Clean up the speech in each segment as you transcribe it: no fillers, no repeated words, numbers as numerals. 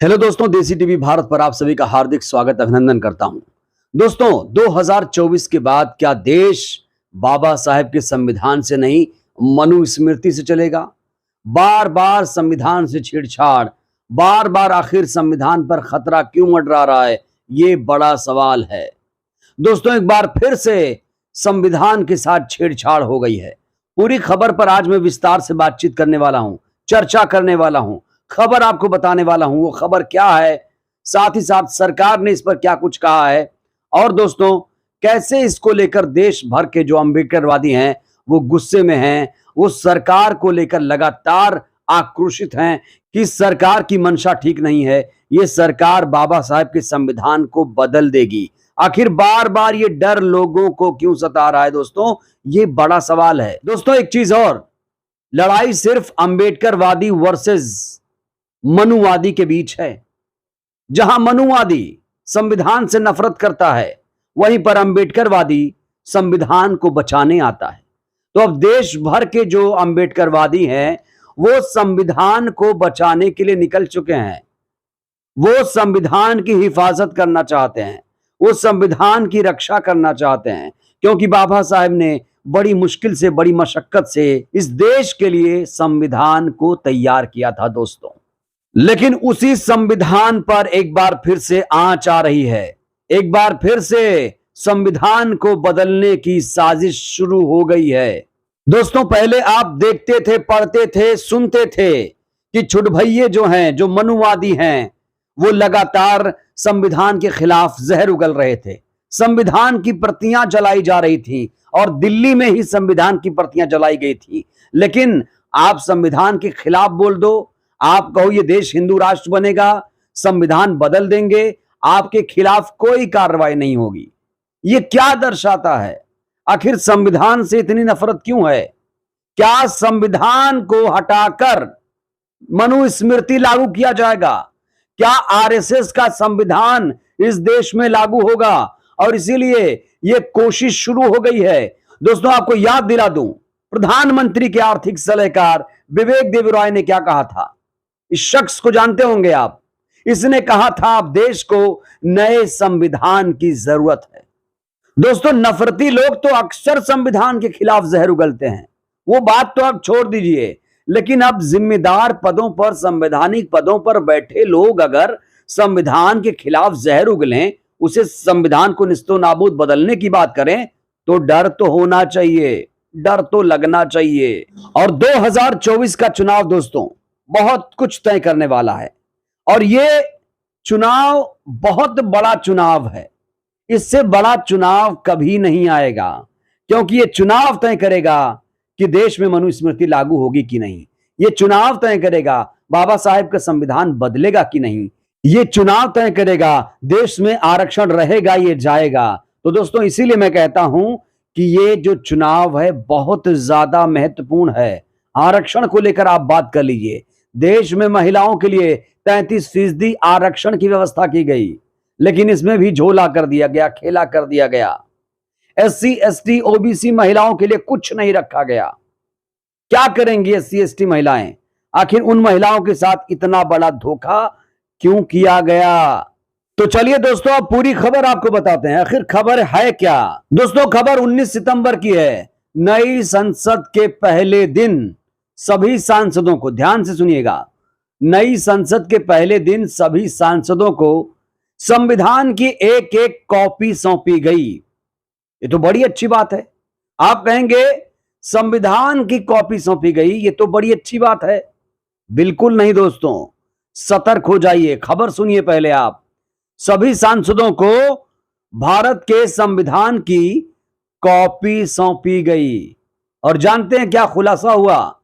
Hello दोस्तों, देसी TV Bharat पर आप सभी का हार्दिक स्वागत अभिनंदन करता हूं। दोस्तों, 2024 के बाद क्या देश बाबा साहेब के संविधान से नहीं मनुस्मृति से चलेगा? बार बार संविधान से छेड़छाड़, बार बार आखिर संविधान पर खतरा क्यों मंडरा रहा है, ये बड़ा सवाल है। दोस्तों, एक बार फिर से संविधान के साथ छेड़छाड़ हो गई है। पूरी खबर पर आज मैं विस्तार से बातचीत करने वाला हूं, चर्चा करने वाला हूं, खबर आपको बताने वाला हूं। वो खबर क्या है, साथ ही साथ सरकार ने इस पर क्या कुछ कहा है, और दोस्तों कैसे इसको लेकर देश भर के जो अम्बेडकरवादी हैं वो गुस्से में हैं, वो सरकार को लेकर लगातार आक्रोशित हैं कि सरकार की मंशा ठीक नहीं है, ये सरकार बाबा साहेब के संविधान को बदल देगी। आखिर बार बार ये डर लोगों को क्यों सता रहा है दोस्तों, ये बड़ा सवाल है। दोस्तों, एक चीज और, लड़ाई सिर्फ अंबेडकरवादी वर्सेस मनुवादी के बीच है। जहां मनुवादी संविधान से नफरत करता है, वहीं पर अंबेडकरवादी संविधान को बचाने आता है। तो अब देश भर के जो अंबेडकरवादी हैं वो संविधान को बचाने के लिए निकल चुके हैं। वो संविधान की हिफाजत करना चाहते हैं, वो संविधान की रक्षा करना चाहते हैं, क्योंकि बाबा साहेब ने बड़ी मुश्किल से, बड़ी मशक्कत से इस देश के लिए संविधान को तैयार किया था दोस्तों। लेकिन उसी संविधान पर एक बार फिर से आंच आ रही है। एक बार फिर से संविधान को बदलने की साजिश शुरू हो गई है। दोस्तों, पहले आप देखते थे, पढ़ते थे, सुनते थे कि छुटभइये जो हैं, जो मनुवादी हैं, वो लगातार संविधान के खिलाफ जहर उगल रहे थे। संविधान की प्रतियां जलाई जा रही थी और दिल्ली में ही संविधान की प्रतियां जलाई गई थी। लेकिन आप संविधान के खिलाफ बोल दो, आप कहो ये देश हिंदू राष्ट्र बनेगा, संविधान बदल देंगे, आपके खिलाफ कोई कार्रवाई नहीं होगी। ये क्या दर्शाता है? आखिर संविधान से इतनी नफरत क्यों है? क्या संविधान को हटाकर मनुस्मृति लागू किया जाएगा? क्या आरएसएस का संविधान इस देश में लागू होगा? और इसीलिए यह कोशिश शुरू हो गई है। दोस्तों, आपको याद दिला दूं, प्रधानमंत्री के आर्थिक सलाहकार विवेक देबरॉय ने क्या कहा था? इस शख्स को जानते होंगे आप। इसने कहा था, अब देश को नए संविधान की जरूरत है। दोस्तों, नफरती लोग तो अक्सर संविधान के खिलाफ जहर उगलते हैं, वो बात तो आप छोड़ दीजिए। लेकिन अब जिम्मेदार पदों पर, संवैधानिक पदों पर बैठे लोग अगर संविधान के खिलाफ जहर उगलें, उसे संविधान को निस्तो नाबूद बदलने की बात करें, तो डर तो होना चाहिए, डर तो लगना चाहिए। और 2024 का चुनाव दोस्तों बहुत कुछ तय करने वाला है, और ये चुनाव बहुत बड़ा चुनाव है। इससे बड़ा चुनाव कभी नहीं आएगा, क्योंकि ये चुनाव तय करेगा कि देश में मनुस्मृति लागू होगी कि नहीं। ये चुनाव तय करेगा बाबा साहेब का संविधान बदलेगा कि नहीं। ये चुनाव तय करेगा देश में आरक्षण रहेगा, ये जाएगा। तो दोस्तों, इसीलिए मैं कहता हूं कि ये जो चुनाव है बहुत ज्यादा महत्वपूर्ण है। आरक्षण को लेकर आप बात कर लीजिए। देश में महिलाओं के लिए 33% आरक्षण की व्यवस्था की गई, लेकिन इसमें भी झोला कर दिया गया, खेला कर दिया गया। एससी, एसटी, ओबीसी महिलाओं के लिए कुछ नहीं रखा गया। क्या करेंगी एससी, एसटी महिलाएं? आखिर उन महिलाओं के साथ इतना बड़ा धोखा क्यों किया गया? तो चलिए दोस्तों, अब पूरी खबर आपको बताते हैं। आखिर खबर है क्या? दोस्तों, खबर 19 सितंबर की है। नई संसद के पहले दिन सभी सांसदों को, ध्यान से सुनिएगा, नई संसद के पहले दिन सभी सांसदों को संविधान की एक एक कॉपी सौंपी गई। ये तो बड़ी अच्छी बात है। आप कहेंगे संविधान की कॉपी सौंपी गई, ये तो बड़ी अच्छी बात है। बिल्कुल नहीं दोस्तों, सतर्क हो जाइए। खबर सुनिए पहले आप। सभी सांसदों को भारत के संविधान की कॉपी सौंपी गई, और जानते हैं क्या खुलासा हुआ?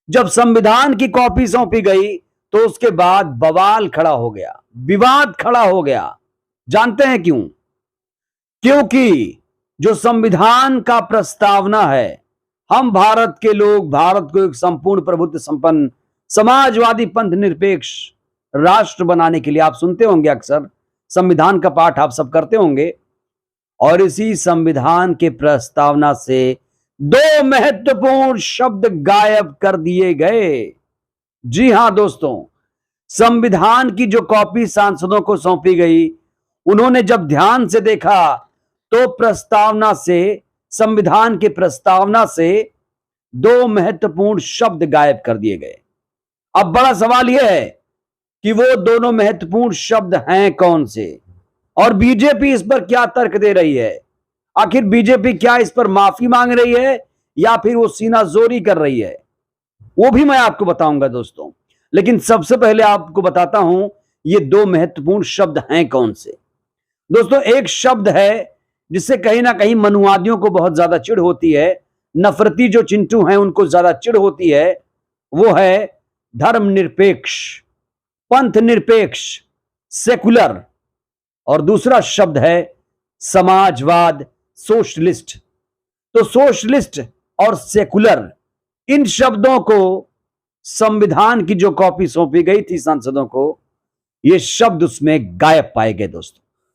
जब संविधान की कॉपी सौंपी गई तो उसके बाद बवाल खड़ा हो गया, विवाद खड़ा हो गया। जानते हैं क्यों? क्योंकि जो संविधान का प्रस्तावना है, हम भारत के लोग भारत को एक संपूर्ण प्रभुत्व संपन्न समाजवादी पंथ निरपेक्ष राष्ट्र बनाने के लिए, आप सुनते होंगे अक्सर, संविधान का पाठ आप सब करते होंगे। और इसी संविधान के प्रस्तावना से दो महत्वपूर्ण शब्द गायब कर दिए गए। जी हां दोस्तों, संविधान की जो कॉपी सांसदों को सौंपी गई, उन्होंने जब ध्यान से देखा तो प्रस्तावना से, संविधान की प्रस्तावना से दो महत्वपूर्ण शब्द गायब कर दिए गए। अब बड़ा सवाल यह है कि वो दोनों महत्वपूर्ण शब्द हैं कौन से, और बीजेपी इस पर क्या तर्क दे रही है। आखिर बीजेपी क्या इस पर माफी मांग रही है या फिर वो सीनाजोरी कर रही है, वो भी मैं आपको बताऊंगा दोस्तों। लेकिन सबसे पहले आपको बताता हूं ये दो महत्वपूर्ण शब्द हैं कौन से। दोस्तों, एक शब्द है जिससे कहीं ना कहीं मनुवादियों को बहुत ज्यादा चिढ़ होती है, नफरती जो चिंटू हैं उनको ज्यादा चिढ़ होती है, वो है धर्मनिरपेक्ष, पंथ निरपेक्ष, सेकुलर। और दूसरा शब्द है समाजवाद, सोशलिस्ट। तो सोशलिस्ट और सेकुलर, इन शब्दों को संविधान की जो कॉपी सौंपी गई थी सांसदों को, ये शब्द उसमें गायब पाए गए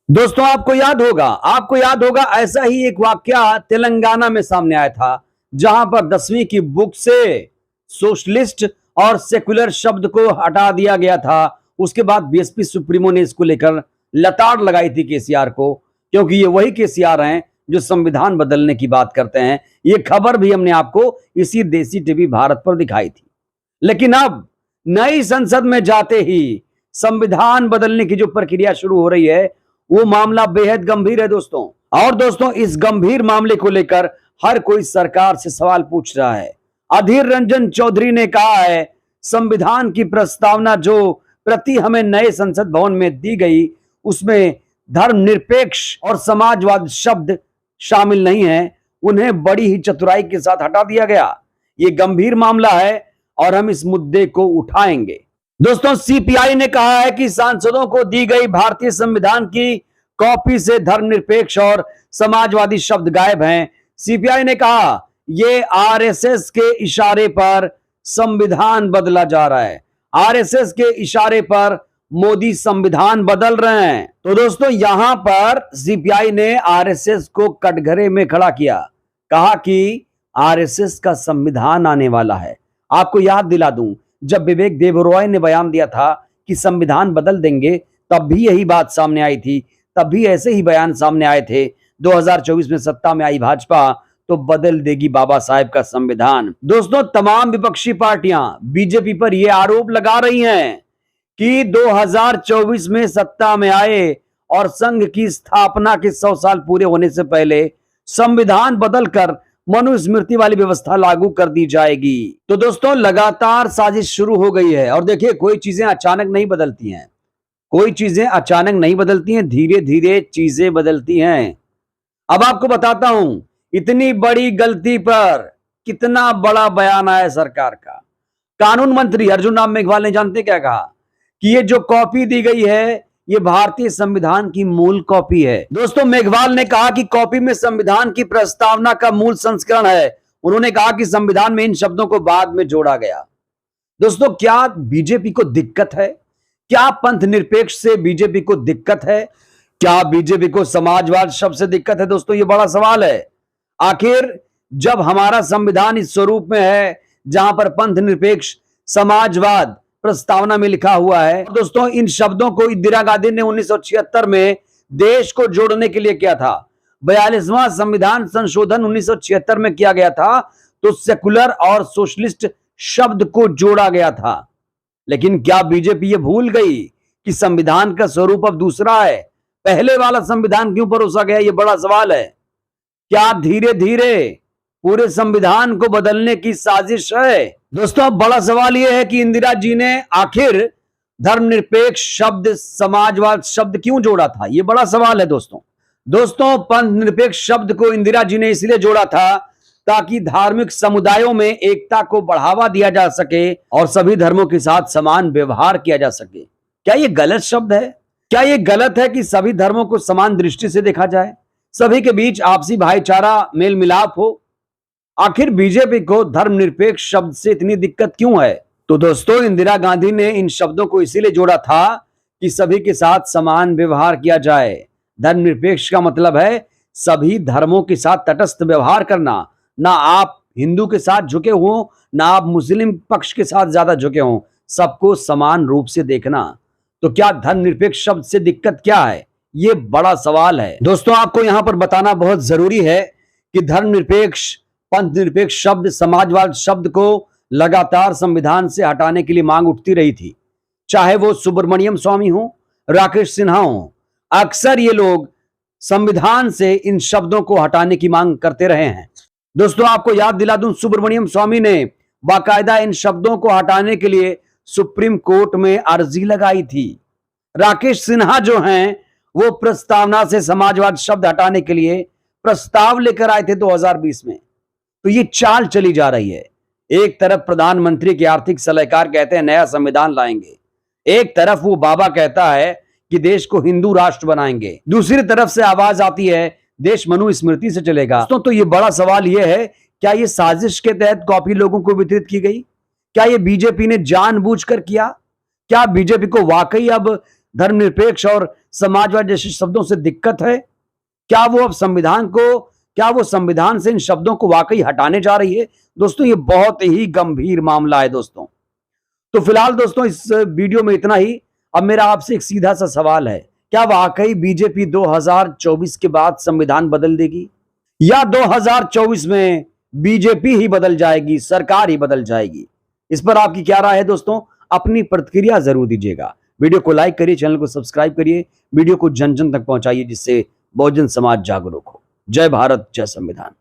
दोस्तों आपको याद होगा ऐसा ही एक वाकया तेलंगाना में सामने आया था, जहां पर 10वीं की बुक से सोशलिस्ट और सेकुलर शब्द को हटा दिया गया था। उसके बाद बीएसपी सुप्रीमो ने इसको लेकर लताड़ लगाई थी केसीआर को, क्योंकि ये वही केसीआर हैं जो संविधान बदलने की बात करते हैं। ये खबर भी हमने आपको इसी देसी टीवी भारत पर दिखाई थी। लेकिन अब नई संसद में जाते ही संविधान बदलने की जो प्रक्रिया शुरू हो रही है, वो मामला बेहद गंभीर है दोस्तों। और दोस्तों, इस गंभीर मामले को लेकर हर कोई सरकार से सवाल पूछ रहा है। अधीर रंजन चौधरी ने कहा है, संविधान की प्रस्तावना जो प्रति हमें नए संसद भवन में दी गई, उसमें धर्मनिरपेक्ष और समाजवाद शब्द शामिल नहीं है, उन्हें बड़ी ही चतुराई के साथ हटा दिया गया। ये गंभीर मामला है और हम इस मुद्दे को उठाएंगे। दोस्तों, सीपीआई ने कहा है कि सांसदों को दी गई भारतीय संविधान की कॉपी से धर्मनिरपेक्ष और समाजवादी शब्द गायब हैं। सीपीआई ने कहा, ये आरएसएस के इशारे पर संविधान बदला जा रहा है। आरएसएस के इशारे पर मोदी संविधान बदल रहे हैं। तो दोस्तों, यहां पर सीपीआई ने आरएसएस को कटघरे में खड़ा किया, कहा कि आरएसएस का संविधान आने वाला है। आपको याद दिला दूं, जब विवेक देबरॉय ने बयान दिया था कि संविधान बदल देंगे, तब भी यही बात सामने आई थी, तब भी ऐसे ही बयान सामने आए थे। 2024 में सत्ता में आई भाजपा तो बदल देगी बाबा साहेब का संविधान। दोस्तों, तमाम विपक्षी पार्टियां बीजेपी पर यह आरोप लगा रही हैं कि 2024 में सत्ता में आए और संघ की स्थापना के 100 साल पूरे होने से पहले संविधान बदलकर मनुस्मृति वाली व्यवस्था लागू कर दी जाएगी। तो दोस्तों, लगातार साजिश शुरू हो गई है। और देखिए, कोई चीजें अचानक नहीं बदलती हैं, कोई चीजें अचानक नहीं बदलती हैं, धीरे धीरे चीजें बदलती हैं। अब आपको बताता हूं, इतनी बड़ी गलती पर कितना बड़ा बयान आया सरकार का। कानून मंत्री अर्जुन राम मेघवाल ने जानते क्या कहा कि ये जो कॉपी दी गई है, ये भारतीय संविधान की मूल कॉपी है। दोस्तों, मेघवाल ने कहा कि कॉपी में संविधान की प्रस्तावना का मूल संस्करण है। उन्होंने कहा कि संविधान में इन शब्दों को बाद में जोड़ा गया। दोस्तों, क्या बीजेपी को दिक्कत है? क्या पंथ निरपेक्ष से बीजेपी को दिक्कत है? क्या बीजेपी को समाजवाद शब्द से दिक्कत है? दोस्तों, ये बड़ा सवाल है। आखिर जब हमारा संविधान इस स्वरूप में है, जहां पर पंथ निरपेक्ष, समाजवाद प्रस्तावना में लिखा हुआ है। दोस्तों, इन शब्दों को इंदिरा गांधी ने 1976 में देश को जोड़ने के लिए किया था। 42वां संविधान संशोधन 1976 में किया गया था, तो सेकुलर और सोशलिस्ट शब्द को जोड़ा गया था। लेकिन क्या बीजेपी ये भूल गई कि संविधान का स्वरूप अब दूसरा है? पहले वाला संविधान क्यों परोसा गया, ये बड़ा सवाल है। क्या धीरे धीरे पूरे संविधान को बदलने की साजिश है? दोस्तों, अब बड़ा सवाल यह है कि इंदिरा जी ने आखिर धर्मनिरपेक्ष शब्द, समाजवाद शब्द क्यों जोड़ा था? यह बड़ा सवाल है दोस्तों, पंथ निरपेक्ष शब्द को इंदिरा जी ने इसलिए जोड़ा था ताकि धार्मिक समुदायों में एकता को बढ़ावा दिया जा सके और सभी धर्मों के साथ समान व्यवहार किया जा सके। क्या यह गलत शब्द है? क्या यह गलत है कि सभी धर्मों को समान दृष्टि से देखा जाए, सभी के बीच आपसी भाईचारा, मेल मिलाप हो? आखिर बीजेपी को धर्मनिरपेक्ष शब्द से इतनी दिक्कत क्यों है? तो दोस्तों, इंदिरा गांधी ने इन शब्दों को इसीलिए जोड़ा था कि सभी के साथ समान व्यवहार किया जाए। धर्मनिरपेक्ष का मतलब है सभी धर्मों के साथ तटस्थ व्यवहार करना, ना आप हिंदू के साथ झुके हो, ना आप मुस्लिम पक्ष के साथ ज्यादा झुके हो। सबको समान रूप से देखना। तो क्या धर्मनिरपेक्ष शब्द से दिक्कत क्या है, ये बड़ा सवाल है। दोस्तों, आपको यहां पर बताना बहुत जरूरी है कि धर्मनिरपेक्ष, पंथ निरपेक्ष शब्द, समाजवाद शब्द को लगातार संविधान से हटाने के लिए मांग उठती रही थी। चाहे वो सुब्रमण्यम स्वामी हो, राकेश सिन्हा हो, अक्सर ये लोग संविधान से इन शब्दों को हटाने की मांग करते रहे हैं। दोस्तों, आपको याद दिला दूं, सुब्रमण्यम स्वामी ने बाकायदा इन शब्दों को हटाने के लिए सुप्रीम कोर्ट में अर्जी लगाई थी। राकेश सिन्हा जो हैं, वो प्रस्तावना से समाजवाद शब्द हटाने के लिए प्रस्ताव लेकर आए थे 2020 में। तो ये चाल चली जा रही है। एक तरफ प्रधानमंत्री के आर्थिक सलाहकार कहते हैं नया संविधान लाएंगे, एक तरफ वो बाबा कहता है कि देश को हिंदू राष्ट्र बनाएंगे, दूसरी तरफ से आवाज आती है देश मनुस्मृति से चलेगा। तो ये बड़ा सवाल ये है, क्या ये साजिश के तहत कॉपी लोगों को वितरित की गई? क्या ये बीजेपी ने जानबूझकर किया? क्या बीजेपी को वाकई अब धर्मनिरपेक्ष और समाजवाद जैसे शब्दों से दिक्कत है? क्या वो संविधान से इन शब्दों को वाकई हटाने जा रही है? दोस्तों, ये बहुत ही गंभीर मामला है दोस्तों। तो फिलहाल दोस्तों, इस वीडियो में इतना ही। अब मेरा आपसे एक सीधा सा सवाल है, क्या वाकई बीजेपी 2024 के बाद संविधान बदल देगी, या 2024 में बीजेपी ही बदल जाएगी, सरकार ही बदल जाएगी? इस पर आपकी क्या राय है दोस्तों? अपनी प्रतिक्रिया जरूर दीजिएगा। वीडियो को लाइक करिए, चैनल को सब्सक्राइब करिए, वीडियो को जन जन तक पहुंचाइए, जिससे बहुजन समाज जागरूक हो। जय भारत, जय संविधान।